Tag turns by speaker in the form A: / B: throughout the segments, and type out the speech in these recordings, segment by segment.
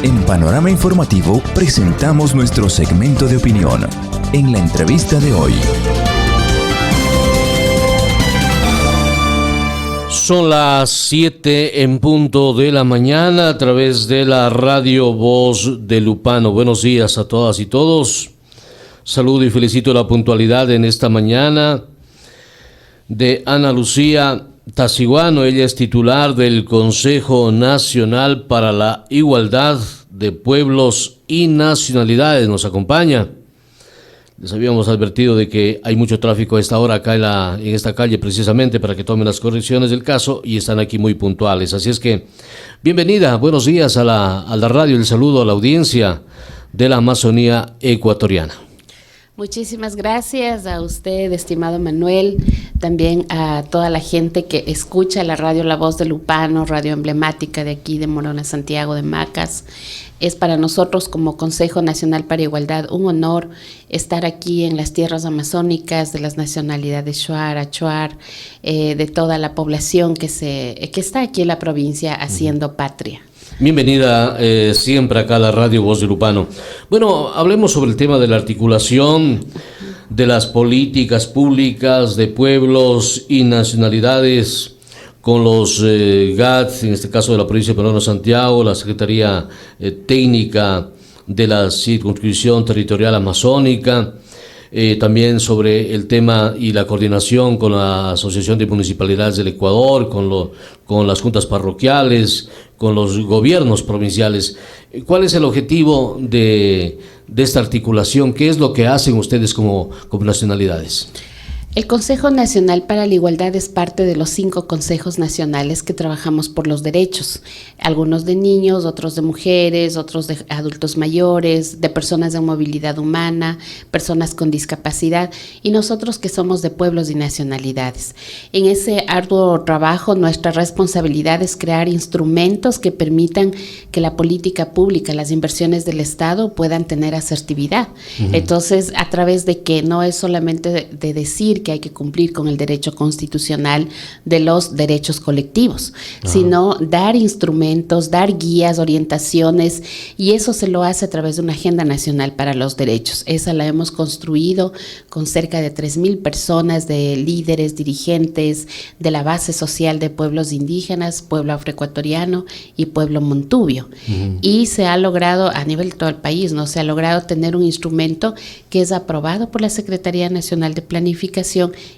A: En Panorama Informativo presentamos nuestro segmento de opinión. En la entrevista de hoy.
B: Son las 7 en punto de la mañana a través de la radio Voz de Lupano. Buenos días a todas y todos. Saludo y felicito la puntualidad en esta mañana de Ana Lucía Tasiguano. Ella es titular del Consejo Nacional para la Igualdad de Pueblos y Nacionalidades. Nos acompaña. Les habíamos advertido de que hay mucho tráfico a esta hora acá en esta calle, precisamente para que tomen las correcciones del caso, y están aquí muy puntuales. Así es que, bienvenida, buenos días a la radio. El saludo a la audiencia de la Amazonía ecuatoriana.
C: Muchísimas gracias a usted, estimado Manuel, también a toda la gente que escucha la radio La Voz de Lupano, radio emblemática de aquí de Morona, Santiago de Macas. Es para nosotros como Consejo Nacional para Igualdad un honor estar aquí en las tierras amazónicas de las nacionalidades Shuar, Achuar, de toda la población que está aquí en la provincia haciendo patria.
B: Bienvenida siempre acá a la radio Voz de Lupano. Bueno, hablemos sobre el tema de la articulación de las políticas públicas de pueblos y nacionalidades con los GAT, en este caso de la provincia de Morona Santiago, la Secretaría Técnica de la Circunscripción Territorial Amazónica, también sobre el tema y la coordinación con la Asociación de Municipalidades del Ecuador, con las juntas parroquiales, con los gobiernos provinciales. ¿Cuál es el objetivo de esta articulación? ¿Qué es lo que hacen ustedes como nacionalidades?
C: El Consejo Nacional para la Igualdad es parte de los 5 consejos nacionales que trabajamos por los derechos, algunos de niños, otros de mujeres, otros de adultos mayores, de personas de movilidad humana, personas con discapacidad y nosotros que somos de pueblos y nacionalidades. En ese arduo trabajo nuestra responsabilidad es crear instrumentos que permitan que la política pública, las inversiones del Estado puedan tener asertividad. Entonces, a través de que no es solamente de decir que hay que cumplir con el derecho constitucional de los derechos colectivos, sino dar instrumentos, dar guías, orientaciones, y eso se lo hace a través de una agenda nacional para los derechos. Esa la hemos construido con cerca de 3,000 personas, de líderes, dirigentes, de la base social de pueblos indígenas, pueblo afroecuatoriano y pueblo montubio. Y se ha logrado, a nivel de todo el país, ¿no? Se ha logrado tener un instrumento que es aprobado por la Secretaría Nacional de Planificación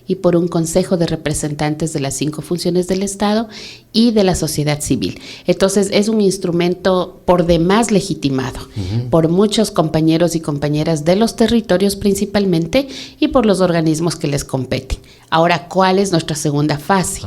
C: y por un consejo de representantes de las 5 funciones del Estado y de la sociedad civil. Entonces es un instrumento por demás legitimado por muchos compañeros y compañeras de los territorios principalmente y por los organismos que les competen. Ahora, ¿cuál es nuestra segunda fase?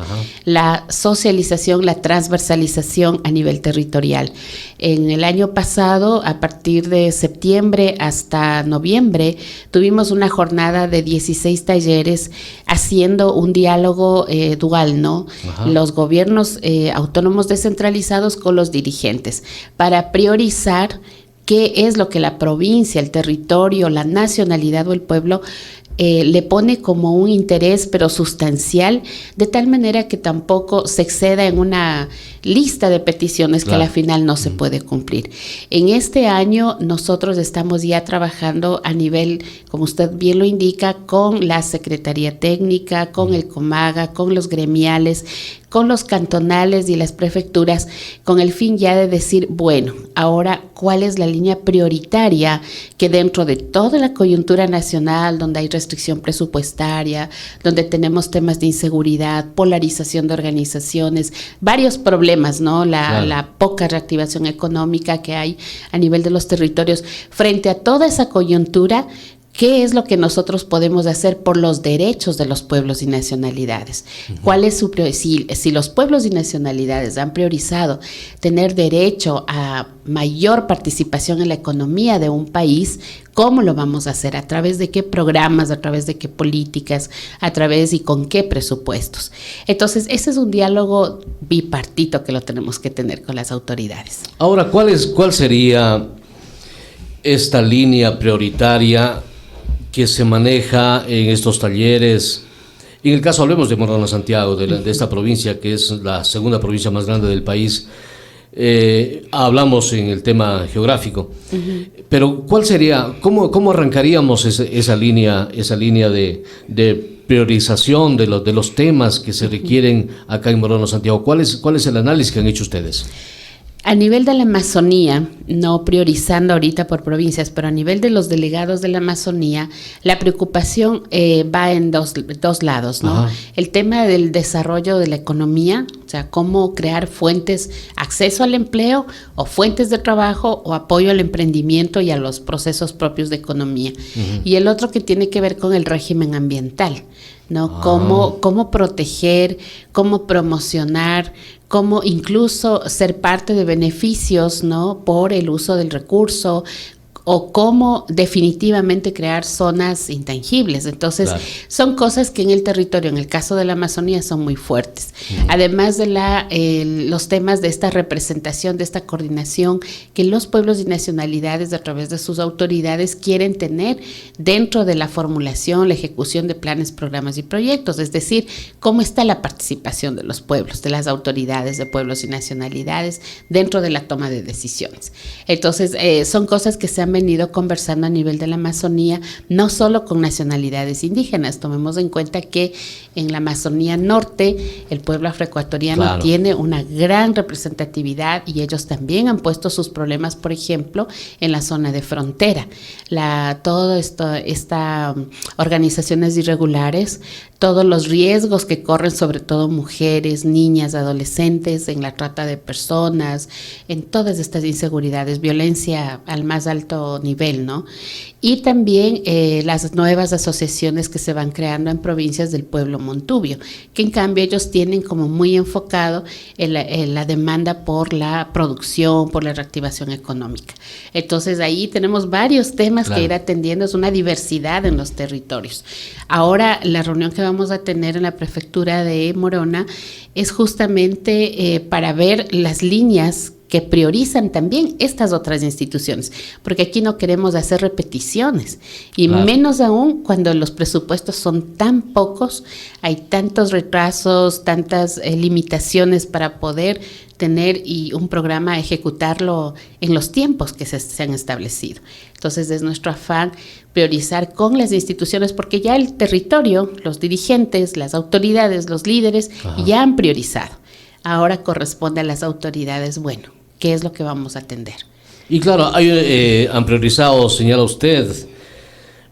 C: La socialización, la transversalización a nivel territorial. En el año pasado, a partir de septiembre hasta noviembre, tuvimos una jornada de 16 talleres haciendo un diálogo dual, ¿no? Los gobiernos autónomos descentralizados con los dirigentes para priorizar qué es lo que la provincia, el territorio, la nacionalidad o el pueblo le pone como un interés pero sustancial, de tal manera que tampoco se exceda en una lista de peticiones que a la final no se puede cumplir. En este año nosotros estamos ya trabajando a nivel, como usted bien lo indica, con la Secretaría Técnica, con el Comaga, con los gremiales, con los cantonales y las prefecturas, con el fin ya de decir, bueno, ahora, ¿cuál es la línea prioritaria que dentro de toda la coyuntura nacional, donde hay restricción presupuestaria, donde tenemos temas de inseguridad, polarización de organizaciones, varios problemas, ¿no? La poca reactivación económica que hay a nivel de los territorios, frente a toda esa coyuntura, ¿qué es lo que nosotros podemos hacer por los derechos de los pueblos y nacionalidades? ¿Cuál es su si los pueblos y nacionalidades han priorizado tener derecho a mayor participación en la economía de un país, ¿cómo lo vamos a hacer? ¿A través de qué programas? ¿A través de qué políticas? ¿A través y con qué presupuestos? Entonces, ese es un diálogo bipartito que lo tenemos que tener con las autoridades.
B: Ahora, ¿cuál sería esta línea prioritaria que se maneja en estos talleres? En el caso, hablemos de Morona Santiago, de esta provincia, que es la segunda provincia más grande del país. hablamos en el tema geográfico, pero ¿cuál sería, cómo arrancaríamos esa línea de priorización de los temas que se requieren acá en Morona, Santiago? ¿Cuál es el análisis que han hecho ustedes?
C: A nivel de la Amazonía, no priorizando ahorita por provincias, pero a nivel de los delegados de la Amazonía, la preocupación va en dos lados, ¿no?
B: Ajá.
C: El tema del desarrollo de la economía, o sea, cómo crear fuentes, acceso al empleo o fuentes de trabajo o apoyo al emprendimiento y a los procesos propios de economía. Y el otro que tiene que ver con el régimen ambiental, ¿no? Cómo proteger, cómo promocionar, cómo incluso ser parte de beneficios, ¿no? Por el uso del recurso, o cómo definitivamente crear zonas intangibles. Entonces, claro, son cosas que en el territorio, en el caso de la Amazonía, son muy fuertes. Además de los temas de esta representación, de esta coordinación que los pueblos y nacionalidades, a través de sus autoridades, quieren tener dentro de la formulación, la ejecución de planes, programas y proyectos. Es decir, cómo está la participación de los pueblos, de las autoridades de pueblos y nacionalidades dentro de la toma de decisiones. Entonces, son cosas que se han venido conversando a nivel de la Amazonía, no solo con nacionalidades indígenas. Tomemos en cuenta que en la Amazonía Norte el pueblo afroecuatoriano, claro, tiene una gran representatividad y ellos también han puesto sus problemas, por ejemplo, en la zona de frontera. Todo esta organizaciones irregulares, todos los riesgos que corren sobre todo mujeres, niñas, adolescentes en la trata de personas, en todas estas inseguridades, violencia al más alto nivel, ¿no? Y también las nuevas asociaciones que se van creando en provincias del pueblo montubio, que en cambio ellos tienen como muy enfocado en la demanda por la producción, por la reactivación económica. Entonces ahí tenemos varios temas, claro, que ir atendiendo, es una diversidad en los territorios. Ahora la reunión que vamos a tener en la prefectura de Morona es justamente para ver las líneas que priorizan también estas otras instituciones, porque aquí no queremos hacer repeticiones, y claro, menos aún cuando los presupuestos son tan pocos, hay tantos retrasos, tantas limitaciones para poder tener y un programa ejecutarlo en los tiempos que se han establecido. Entonces es nuestro afán priorizar con las instituciones, porque ya el territorio, los dirigentes, las autoridades, los líderes, ajá, ya han priorizado. Ahora corresponde a las autoridades, bueno, ¿qué es lo que vamos a atender?
B: Y claro, han priorizado, señala usted,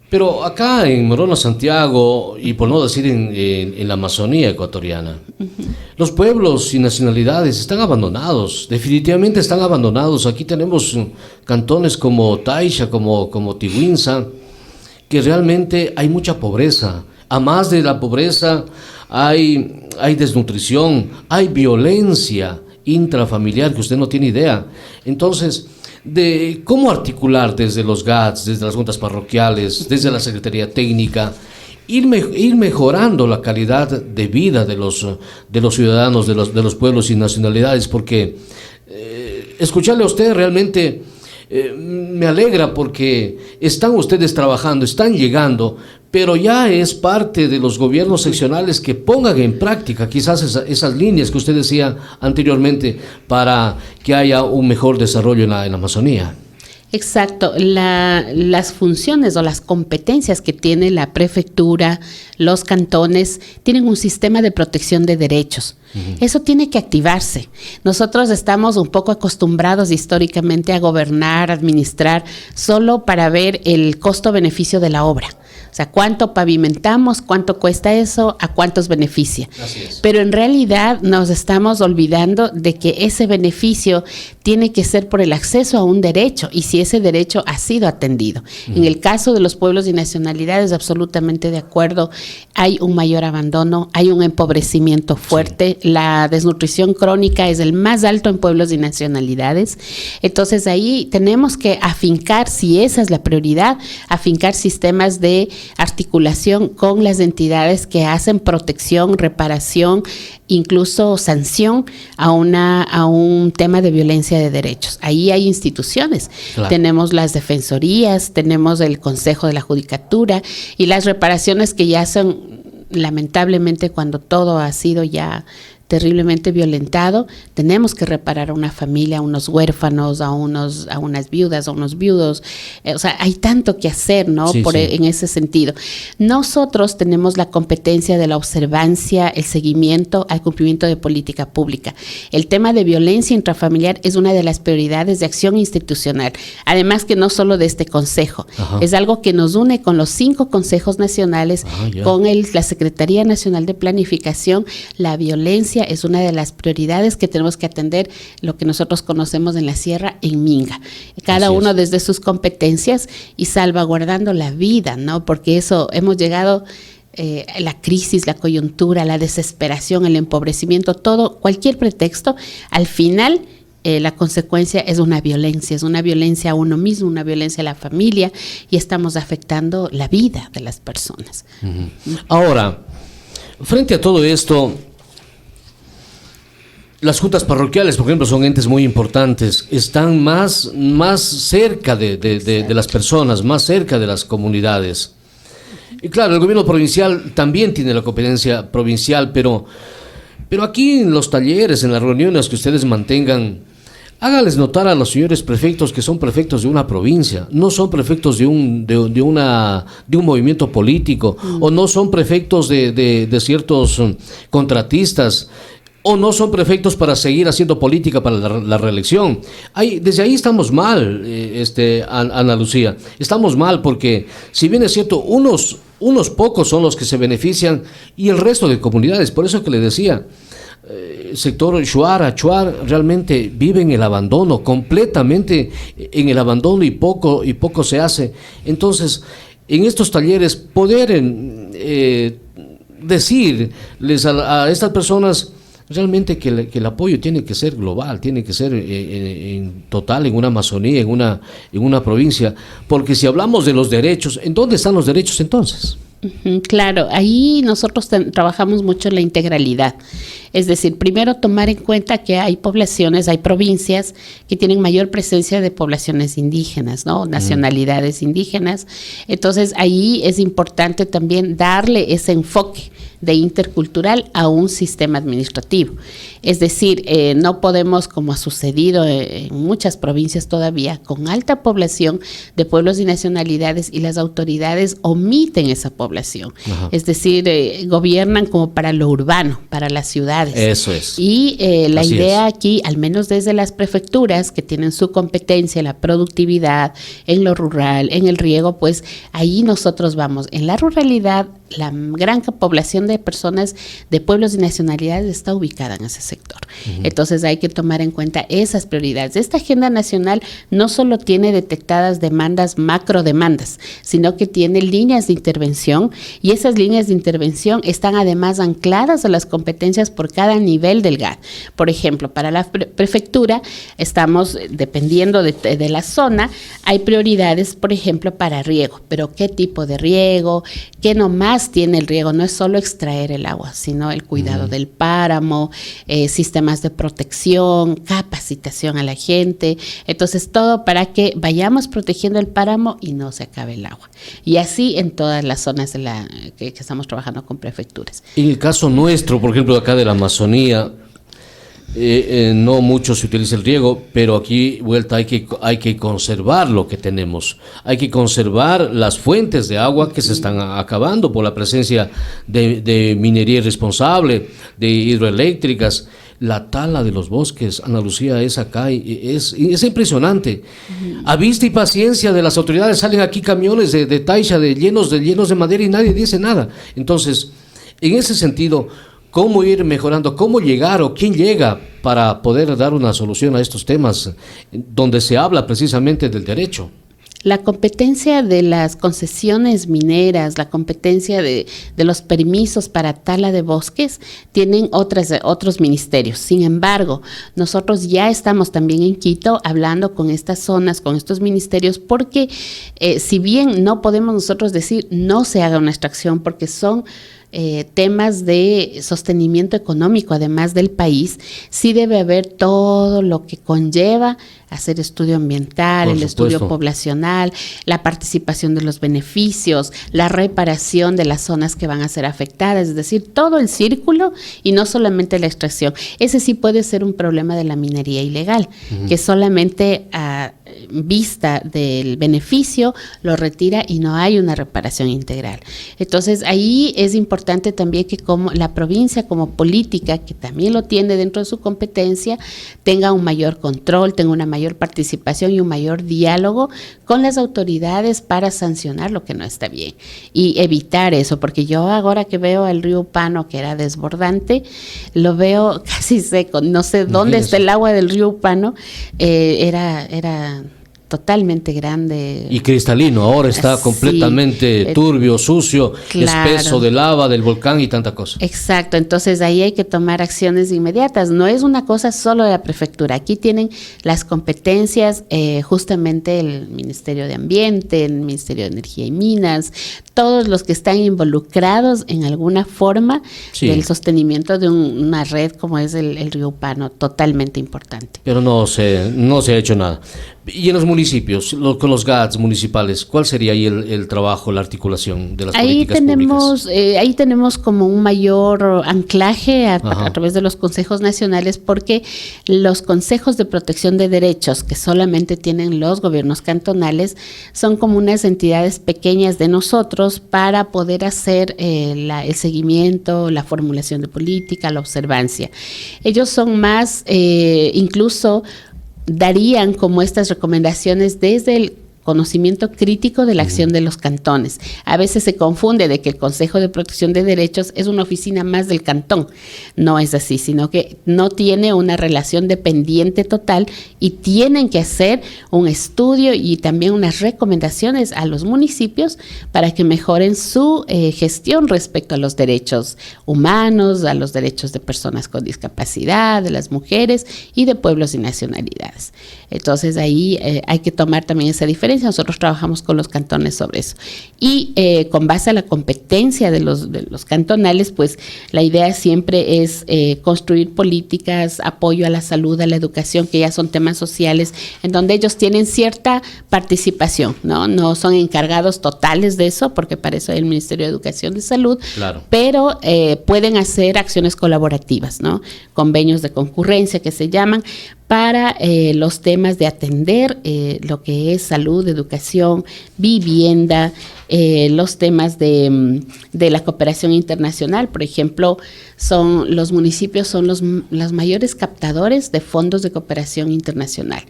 B: pero acá en Morona, Santiago, y por no decir en la Amazonía ecuatoriana, los pueblos y nacionalidades están abandonados, definitivamente están abandonados. Aquí tenemos cantones como Taisha, como Tiguinza, que realmente hay mucha pobreza. A más de la pobreza hay desnutrición, hay violencia intrafamiliar que usted no tiene idea. Entonces, de cómo articular desde los GATS, desde las juntas parroquiales, desde la Secretaría Técnica, ir mejorando la calidad de vida de los ciudadanos, de los pueblos y nacionalidades, porque escucharle a usted realmente me alegra, porque están ustedes trabajando, están llegando, pero ya es parte de los gobiernos seccionales que pongan en práctica quizás esas líneas que usted decía anteriormente para que haya un mejor desarrollo en la Amazonía.
C: Exacto, las funciones o las competencias que tiene la prefectura, los cantones, tienen un sistema de protección de derechos. Eso tiene que activarse. Nosotros estamos un poco acostumbrados históricamente a gobernar, administrar, solo para ver el costo-beneficio de la obra. O sea, cuánto pavimentamos, cuánto cuesta eso, a cuántos beneficia.
B: Así es.
C: Pero en realidad nos estamos olvidando de que ese beneficio tiene que ser por el acceso a un derecho y si ese derecho ha sido atendido. En el caso de los pueblos y nacionalidades, absolutamente de acuerdo, hay un mayor abandono, hay un empobrecimiento fuerte, sí, la desnutrición crónica es el más alto en pueblos y nacionalidades. Entonces ahí tenemos que afincar, si esa es la prioridad, afincar sistemas de articulación con las entidades que hacen protección, reparación, incluso sanción a un tema de violencia de derechos. Ahí hay instituciones, claro, tenemos las defensorías, tenemos el Consejo de la Judicatura y las reparaciones que ya son, lamentablemente, cuando todo ha sido ya terriblemente violentado, tenemos que reparar a una familia, a unos huérfanos, a unas viudas, a unos viudos. O sea, hay tanto que hacer, ¿no?
B: Sí, sí.
C: En ese sentido. Nosotros tenemos la competencia de la observancia, el seguimiento al cumplimiento de política pública. El tema de violencia intrafamiliar es una de las prioridades de acción institucional. Además que no solo de este consejo, es algo que nos une con los 5 consejos nacionales, con la Secretaría Nacional de Planificación. La violencia es una de las prioridades que tenemos que atender, lo que nosotros conocemos en la Sierra, en Minga. Cada uno desde sus competencias y salvaguardando la vida, ¿no? Porque eso hemos llegado, la crisis, la coyuntura, la desesperación, el empobrecimiento, todo, cualquier pretexto, al final la consecuencia es una violencia a uno mismo, una violencia a la familia, y estamos afectando la vida de las personas.
B: Ahora, frente a todo esto, las juntas parroquiales, por ejemplo, son entes muy importantes, están más cerca de las personas, más cerca de las comunidades. Y claro, el gobierno provincial también tiene la competencia provincial, pero aquí en los talleres, en las reuniones que ustedes mantengan, hágales notar a los señores prefectos que son prefectos de una provincia, no son prefectos de un movimiento político, o no son prefectos de ciertos contratistas, o no son prefectos para seguir haciendo política para la reelección. Desde ahí estamos mal, Ana Lucía. Estamos mal porque, si bien es cierto, unos pocos son los que se benefician y el resto de comunidades. Por eso que le decía, el sector Achuar realmente vive en el abandono, completamente en el abandono, y poco se hace. Entonces, en estos talleres, poder decirles a estas personas realmente que el apoyo tiene que ser global, tiene que ser en total, en una Amazonía, en una provincia, porque si hablamos de los derechos, ¿en dónde están los derechos entonces?
C: Claro, ahí nosotros trabajamos mucho la integralidad. Es decir, primero tomar en cuenta que hay poblaciones, hay provincias que tienen mayor presencia de poblaciones indígenas, ¿no? Nacionalidades indígenas. Entonces, ahí es importante también darle ese enfoque de intercultural a un sistema administrativo. Es decir, no podemos, como ha sucedido en muchas provincias todavía, con alta población de pueblos y nacionalidades, y las autoridades omiten esa población. Es decir, gobiernan como para lo urbano, para las ciudades.
B: Eso es.
C: Y la idea aquí, al menos desde las prefecturas, que tienen su competencia en la productividad, en lo rural, en el riego, pues ahí nosotros vamos. En la ruralidad, la gran población de personas de pueblos y nacionalidades está ubicada en ese sector. Entonces hay que tomar en cuenta esas prioridades. Esta agenda nacional no solo tiene detectadas demandas, macro demandas, sino que tiene líneas de intervención, y esas líneas de intervención están además ancladas a las competencias por cada nivel del GAD. Por ejemplo, para la prefectura estamos, dependiendo de la zona, hay prioridades, por ejemplo, para riego, pero ¿qué tipo de riego? ¿Qué nomás tiene el riego? No es solo extraer el agua, sino el cuidado del páramo, sistemas de protección, capacitación a la gente. Entonces, todo para que vayamos protegiendo el páramo y no se acabe el agua. Y así en todas las zonas que estamos trabajando con prefecturas.
B: En el caso nuestro, por ejemplo, acá de la Amazonía, no mucho se utiliza el riego, pero aquí hay que conservar lo que tenemos. Hay que conservar las fuentes de agua que se están acabando por la presencia de minería irresponsable, de hidroeléctricas. La tala de los bosques, Ana Lucía, es acá, es impresionante. A vista y paciencia de las autoridades salen aquí camiones de Taixa llenos de madera y nadie dice nada. Entonces, en ese sentido, ¿cómo ir mejorando? ¿Cómo llegar o quién llega para poder dar una solución a estos temas donde se habla precisamente del derecho?
C: La competencia de las concesiones mineras, la competencia de los permisos para tala de bosques, tienen otros ministerios. Sin embargo, nosotros ya estamos también en Quito hablando con estas zonas, con estos ministerios, porque si bien no podemos nosotros decir no se haga una extracción, porque son temas de sostenimiento económico, además del país, sí debe haber todo lo que conlleva hacer estudio ambiental, el estudio poblacional, la participación de los beneficios, la reparación de las zonas que van a ser afectadas, es decir, todo el círculo y no solamente la extracción. Ese sí puede ser un problema de la minería ilegal, que solamente a vista del beneficio lo retira y no hay una reparación integral. Entonces ahí es importante también que como la provincia como política, que también lo tiene dentro de su competencia, tenga un mayor control, tenga una mayor participación y un mayor diálogo con las autoridades para sancionar lo que no está bien y evitar eso, porque yo ahora que veo el río Upano, que era desbordante, lo veo casi seco, no sé dónde está el agua del río Upano, era totalmente grande.
B: Y cristalino, ahora está completamente turbio, sucio, claro, espeso de lava del volcán y tanta cosa.
C: Exacto, entonces ahí hay que tomar acciones inmediatas, no es una cosa solo de la prefectura, aquí tienen las competencias justamente el Ministerio de Ambiente, el Ministerio de Energía y Minas, todos los que están involucrados en alguna forma del sostenimiento de una red como es el río Upano, totalmente importante.
B: Pero no se ha hecho nada. Y en los municipios, con los GATS municipales, ¿cuál sería ahí el trabajo, la articulación de las políticas públicas?
C: Ahí tenemos como un mayor anclaje a través de los consejos nacionales, porque los consejos de protección de derechos que solamente tienen los gobiernos cantonales son como unas entidades pequeñas de nosotros para poder hacer el seguimiento, la formulación de política, la observancia. Ellos son más, incluso darían como estas recomendaciones desde el conocimiento crítico de la acción de los cantones. A veces se confunde de que el Consejo de Protección de Derechos es una oficina más del cantón. No es así, sino que no tiene una relación dependiente total y tienen que hacer un estudio y también unas recomendaciones a los municipios para que mejoren su gestión respecto a los derechos humanos, a los derechos de personas con discapacidad, de las mujeres y de pueblos y nacionalidades. Entonces ahí hay que tomar también esa diferencia. Nosotros trabajamos con los cantones sobre eso. Y con base a la competencia de los cantonales, pues la idea siempre es construir políticas, apoyo a la salud, a la educación, que ya son temas sociales, en donde ellos tienen cierta participación, ¿no? No son encargados totales de eso, porque para eso hay el Ministerio de Educación y Salud, claro, pero pueden hacer acciones colaborativas, ¿no? Convenios de concurrencia que se llaman, para los temas de atender lo que es salud, educación, vivienda, los temas de la cooperación internacional. Por ejemplo, los municipios son los mayores captadores de fondos de cooperación internacional.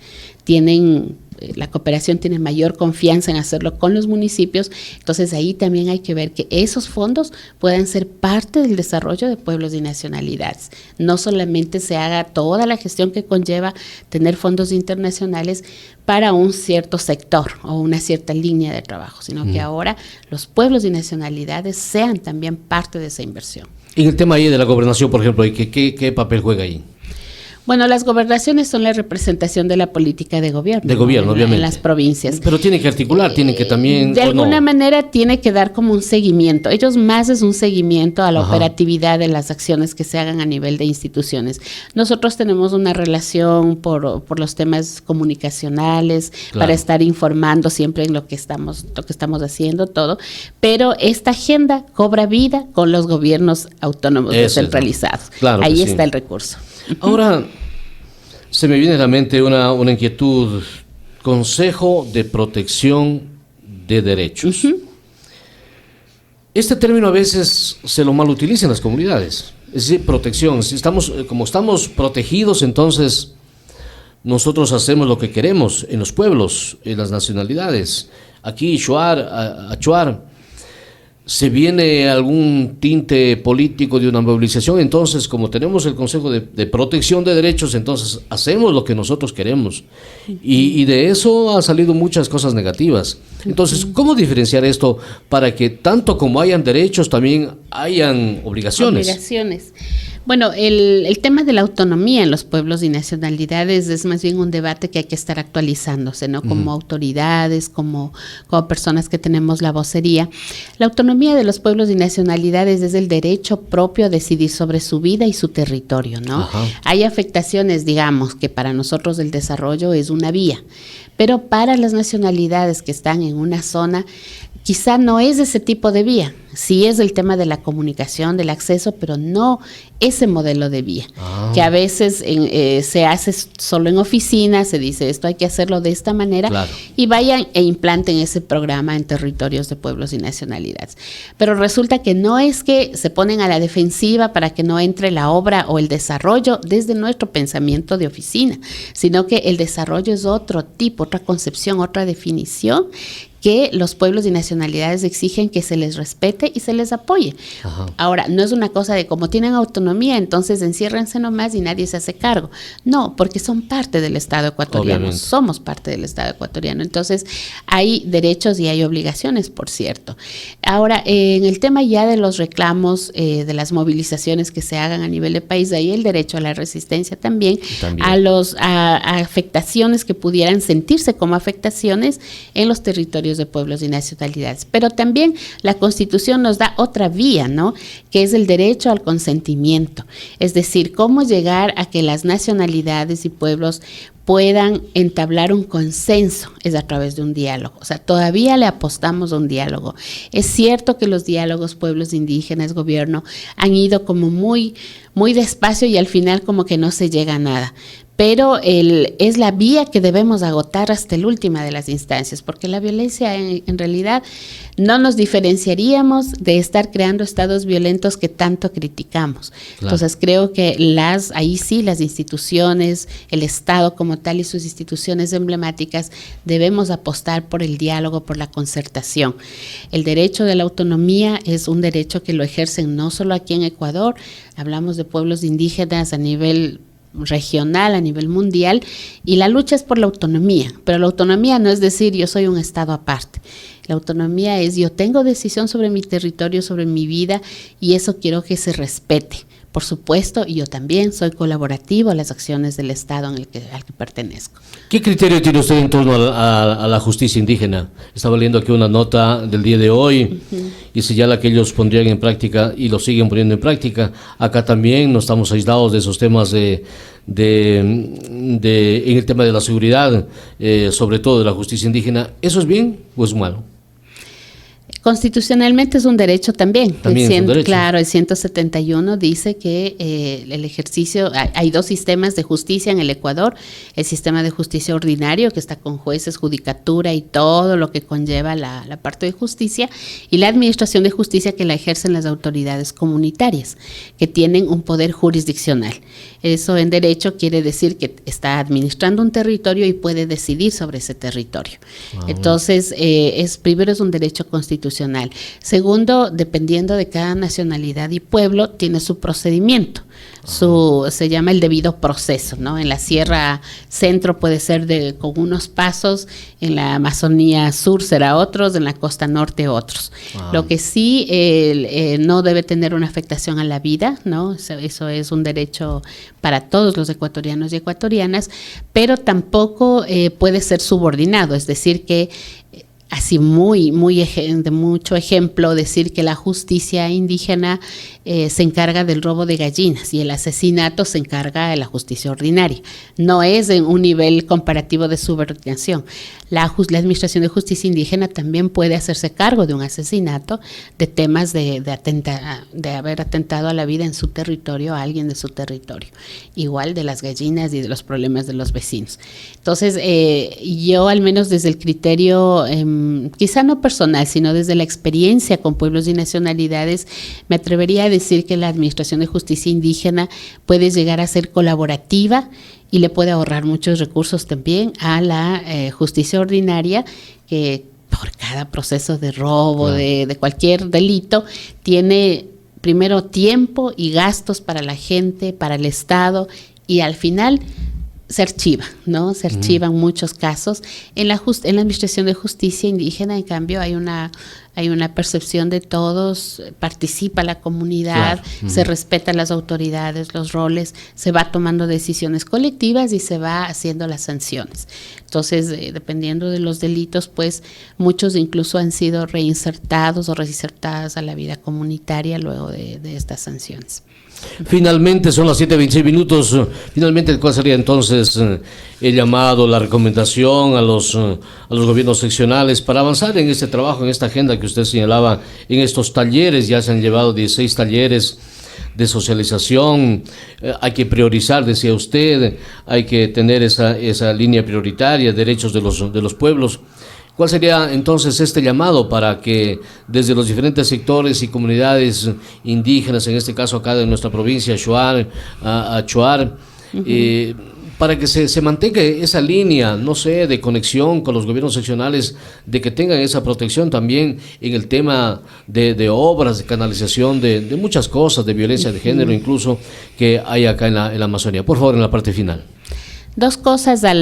C: La cooperación tiene mayor confianza en hacerlo con los municipios, entonces ahí también hay que ver que esos fondos puedan ser parte del desarrollo de pueblos y nacionalidades. No solamente se haga toda la gestión que conlleva tener fondos internacionales para un cierto sector o una cierta línea de trabajo, sino que ahora los pueblos y nacionalidades sean también parte de esa inversión.
B: Y el tema ahí de la gobernación, por ejemplo, ¿qué papel juega ahí?
C: Bueno, las gobernaciones son la representación de la política de gobierno. De gobierno, obviamente. En las provincias.
B: Pero tiene que articular, tiene que también...
C: De alguna manera tiene que dar como un seguimiento. Ellos más es un seguimiento a la operatividad de las acciones que se hagan a nivel de instituciones. Nosotros tenemos una relación por los temas comunicacionales, para estar informando siempre en lo que estamos haciendo, todo. Pero esta agenda cobra vida con los gobiernos autónomos descentralizados. Claro, ahí está el recurso.
B: Ahora, se me viene a la mente una inquietud. Consejo de Protección de Derechos. Este término a veces se lo mal utiliza en las comunidades. Es decir, protección. Como estamos protegidos, entonces nosotros hacemos lo que queremos en los pueblos, en las nacionalidades. Aquí, Achuar, ¿se viene algún tinte político de una movilización? Entonces, como tenemos el Consejo de Protección de Derechos, entonces hacemos lo que nosotros queremos. Y de eso han salido muchas cosas negativas. Entonces, ¿cómo diferenciar esto para que tanto como hayan derechos, también hayan obligaciones?
C: Bueno, el tema de la autonomía en los pueblos y nacionalidades es más bien un debate que hay que estar actualizándose, ¿no? Como autoridades, como personas que tenemos la vocería. La autonomía de los pueblos y nacionalidades es el derecho propio a decidir sobre su vida y su territorio, ¿no? Ajá. Hay afectaciones, digamos, que para nosotros el desarrollo es una vía, pero para las nacionalidades que están en una zona, quizá no es ese tipo de vía. Sí es el tema de la comunicación, del acceso, pero no ese modelo de vía, que a veces se hace solo en oficinas, se dice esto hay que hacerlo de esta manera, claro, y vayan e implanten ese programa en territorios de pueblos y nacionalidades. Pero resulta que no es que se ponen a la defensiva para que no entre la obra o el desarrollo desde nuestro pensamiento de oficina, sino que el desarrollo es otro tipo, otra concepción, otra definición que los pueblos y nacionalidades exigen que se les respete y se les apoye. Ajá. Ahora, no es una cosa de como tienen autonomía, entonces enciérrense nomás y nadie se hace cargo. No, porque son parte del Estado ecuatoriano, obviamente. Somos parte del Estado ecuatoriano. Entonces, hay derechos y hay obligaciones, por cierto. Ahora, en el tema ya de los reclamos, de las movilizaciones que se hagan a nivel de país, ahí el derecho a la resistencia también. A afectaciones que pudieran sentirse como afectaciones en los territorios de pueblos y nacionalidades. Pero también la Constitución nos da otra vía, ¿no? Que es el derecho al consentimiento. Es decir, cómo llegar a que las nacionalidades y pueblos puedan entablar un consenso, es a través de un diálogo. O sea, todavía le apostamos a un diálogo. Es cierto que los diálogos pueblos indígenas, gobierno, han ido como muy despacio y al final como que no se llega a nada. Pero es la vía que debemos agotar hasta la última de las instancias, porque la violencia en realidad no nos diferenciaríamos de estar creando estados violentos que tanto criticamos. Claro. Entonces creo que ahí sí las instituciones, el Estado como tal y sus instituciones emblemáticas debemos apostar por el diálogo, por la concertación. El derecho de la autonomía es un derecho que lo ejercen no solo aquí en Ecuador, hablamos de pueblos indígenas a nivel regional, a nivel mundial, y la lucha es por la autonomía, pero la autonomía no es decir yo soy un estado aparte. La autonomía es yo tengo decisión sobre mi territorio, sobre mi vida, y eso quiero que se respete. Por supuesto, y yo también soy colaborativo a las acciones del Estado al que pertenezco.
B: ¿Qué criterio tiene usted en torno a la justicia indígena? Estaba leyendo aquí una nota del día de hoy y señala que ellos pondrían en práctica y lo siguen poniendo en práctica. Acá también no estamos aislados de esos temas en el tema de la seguridad, sobre todo de la justicia indígena. ¿Eso es bien o es malo?
C: Constitucionalmente es un derecho también.
B: También es un derecho.
C: Claro, el 171 dice que el ejercicio, hay dos sistemas de justicia en el Ecuador, el sistema de justicia ordinario que está con jueces, judicatura y todo lo que conlleva la parte de justicia, y la administración de justicia que la ejercen las autoridades comunitarias, que tienen un poder jurisdiccional. Eso en derecho quiere decir que está administrando un territorio y puede decidir sobre ese territorio. Entonces, primero es un derecho constitucional. Segundo, dependiendo de cada nacionalidad y pueblo, tiene su procedimiento. Se llama el debido proceso, ¿no? En la Sierra Centro puede ser con unos pasos, en la Amazonía Sur será otros, en la costa norte otros. Lo que sí no debe tener una afectación a la vida, ¿no? Eso es un derecho para todos los ecuatorianos y ecuatorianas, pero tampoco puede ser subordinado, es decir que así de mucho ejemplo, decir que la justicia indígena se encarga del robo de gallinas y el asesinato se encarga de la justicia ordinaria. No es en un nivel comparativo de subordinación. La administración de justicia indígena también puede hacerse cargo de un asesinato, de temas de haber atentado a la vida en su territorio, a alguien de su territorio. Igual de las gallinas y de los problemas de los vecinos. Entonces, yo al menos desde el criterio quizá no personal, sino desde la experiencia con pueblos y nacionalidades, me atrevería a decir que la administración de justicia indígena puede llegar a ser colaborativa y le puede ahorrar muchos recursos también a la justicia ordinaria, que por cada proceso de robo, de cualquier delito, tiene primero tiempo y gastos para la gente, para el Estado, y al final se archiva, ¿no? Se archivan muchos casos. En la Administración de Justicia Indígena, en cambio, hay una percepción de todos, participa la comunidad, claro. Se respetan las autoridades, los roles, se va tomando decisiones colectivas y se va haciendo las sanciones. Entonces, dependiendo de los delitos, pues muchos incluso han sido reinsertados o reinsertadas a la vida comunitaria luego de estas sanciones.
B: Finalmente, son las 7:26. Finalmente, ¿cuál sería entonces el llamado, la recomendación a los gobiernos seccionales para avanzar en este trabajo, en esta agenda que usted señalaba, en estos talleres? Ya se han llevado 16 talleres de socialización. Hay que priorizar, decía usted, hay que tener esa línea prioritaria, derechos de los pueblos. ¿Cuál sería entonces este llamado para que desde los diferentes sectores y comunidades indígenas, en este caso acá de nuestra provincia, Shuar, para que se mantenga esa línea, no sé, de conexión con los gobiernos seccionales, de que tengan esa protección también en el tema de obras, de canalización, de muchas cosas, de violencia de género incluso, que hay acá en la Amazonía? Por favor, en la parte final.
C: Dos cosas a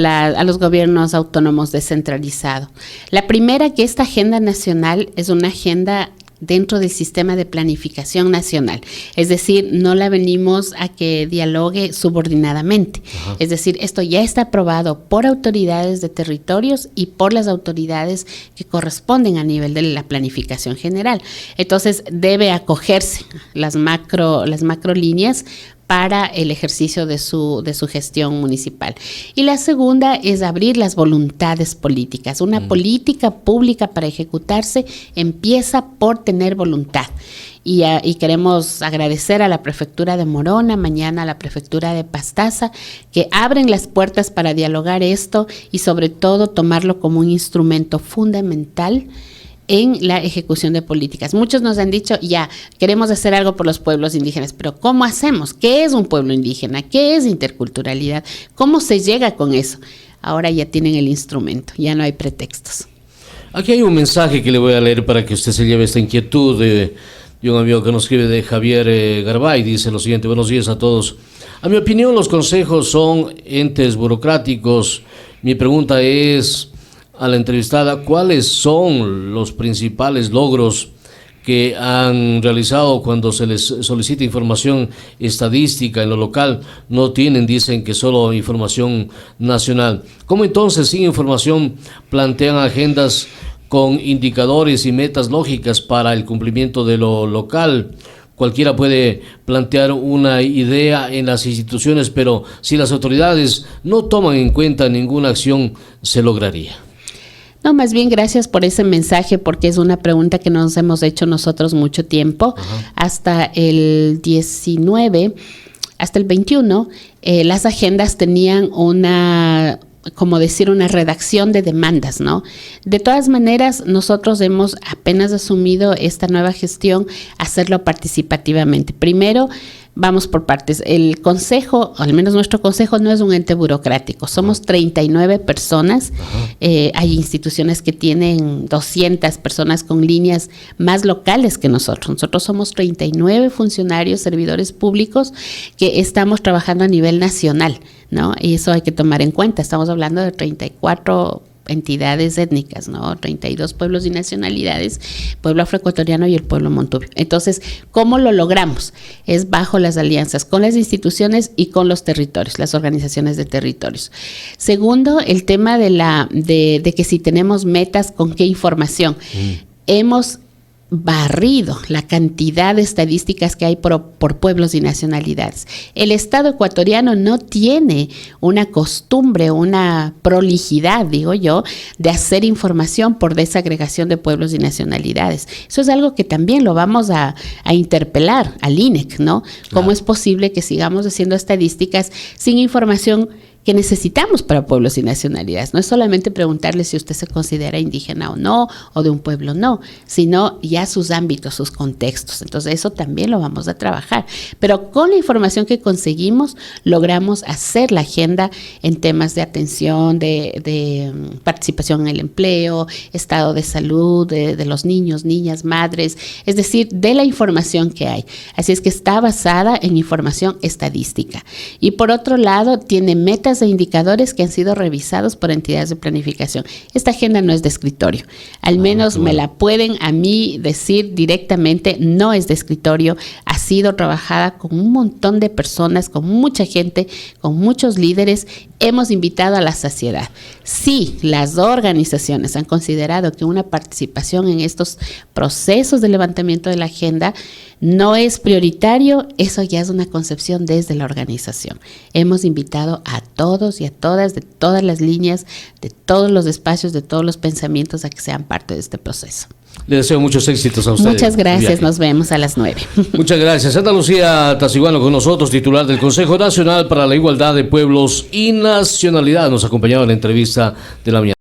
C: los gobiernos autónomos descentralizados. La primera, que esta agenda nacional es una agenda dentro del sistema de planificación nacional. Es decir, no la venimos a que dialogue subordinadamente. Ajá. Es decir, esto ya está aprobado por autoridades de territorios y por las autoridades que corresponden a nivel de la planificación general. Entonces, debe acogerse las macro líneas para el ejercicio de su gestión municipal. Y la segunda es abrir las voluntades políticas. Una política pública para ejecutarse empieza por tener voluntad. Y queremos agradecer a la Prefectura de Morona, mañana a la Prefectura de Pastaza, que abren las puertas para dialogar esto y sobre todo tomarlo como un instrumento fundamental en la ejecución de políticas. Muchos nos han dicho, ya, queremos hacer algo por los pueblos indígenas, pero ¿cómo hacemos? ¿Qué es un pueblo indígena? ¿Qué es interculturalidad? ¿Cómo se llega con eso? Ahora ya tienen el instrumento, ya no hay pretextos.
B: Aquí hay un mensaje que le voy a leer para que usted se lleve esta inquietud de un amigo que nos escribe, de Javier Garbay. Dice lo siguiente: buenos días a todos. A mi opinión, los consejos son entes burocráticos. Mi pregunta es a la entrevistada: ¿cuáles son los principales logros que han realizado cuando se les solicita información estadística en lo local? No tienen, dicen, que solo información nacional. ¿Cómo entonces, sin información, plantean agendas con indicadores y metas lógicas para el cumplimiento de lo local? Cualquiera puede plantear una idea en las instituciones, pero si las autoridades no toman en cuenta ninguna acción, se lograría.
C: No, más bien gracias por ese mensaje, porque es una pregunta que nos hemos hecho nosotros mucho tiempo. Ajá. Hasta el 19, hasta el 21, las agendas tenían una redacción de demandas, ¿no? De todas maneras, nosotros hemos apenas asumido esta nueva gestión, hacerlo participativamente. Primero, vamos por partes. El consejo, o al menos nuestro consejo, no es un ente burocrático. Somos 39 personas. Hay instituciones que tienen 200 personas con líneas más locales que nosotros. Nosotros somos 39 funcionarios, servidores públicos, que estamos trabajando a nivel nacional, ¿no? Y eso hay que tomar en cuenta. Estamos hablando de 34 entidades étnicas, ¿no? 32 pueblos y nacionalidades, pueblo afroecuatoriano y el pueblo montubio. Entonces, ¿cómo lo logramos? Es bajo las alianzas con las instituciones y con los territorios, las organizaciones de territorios. Segundo, el tema de que si tenemos metas, ¿con qué información? Hemos barrido la cantidad de estadísticas que hay por pueblos y nacionalidades. El Estado ecuatoriano no tiene una costumbre, una prolijidad, digo yo, de hacer información por desagregación de pueblos y nacionalidades. Eso es algo que también lo vamos a interpelar al INEC, ¿no? ¿Cómo es posible que sigamos haciendo estadísticas sin información que necesitamos para pueblos y nacionalidades? No es solamente preguntarle si usted se considera indígena o no, o de un pueblo no, sino ya sus ámbitos, sus contextos. Entonces eso también lo vamos a trabajar. Pero con la información que conseguimos, logramos hacer la agenda en temas de atención, de participación en el empleo, estado de salud de los niños, niñas, madres, es decir, de la información que hay. Así es que está basada en información estadística. Y por otro lado, tiene metas metas e indicadores que han sido revisados por entidades de planificación. Esta agenda no es de escritorio, al menos me la pueden a mí decir directamente, no es de escritorio, ha sido trabajada con un montón de personas, con mucha gente, con muchos líderes, hemos invitado a la saciedad. Sí, las organizaciones han considerado que una participación en estos procesos de levantamiento de la agenda no es prioritario, eso ya es una concepción desde la organización. Hemos invitado a todos y a todas, de todas las líneas, de todos los espacios, de todos los pensamientos a que sean parte de este proceso.
B: Le deseo muchos éxitos a ustedes.
C: Muchas gracias, nos vemos a las 9.
B: Muchas gracias. Santa Lucía Tasiguano con nosotros, titular del Consejo Nacional para la Igualdad de Pueblos y Nacionalidad. Nos acompañaba en la entrevista de la mañana.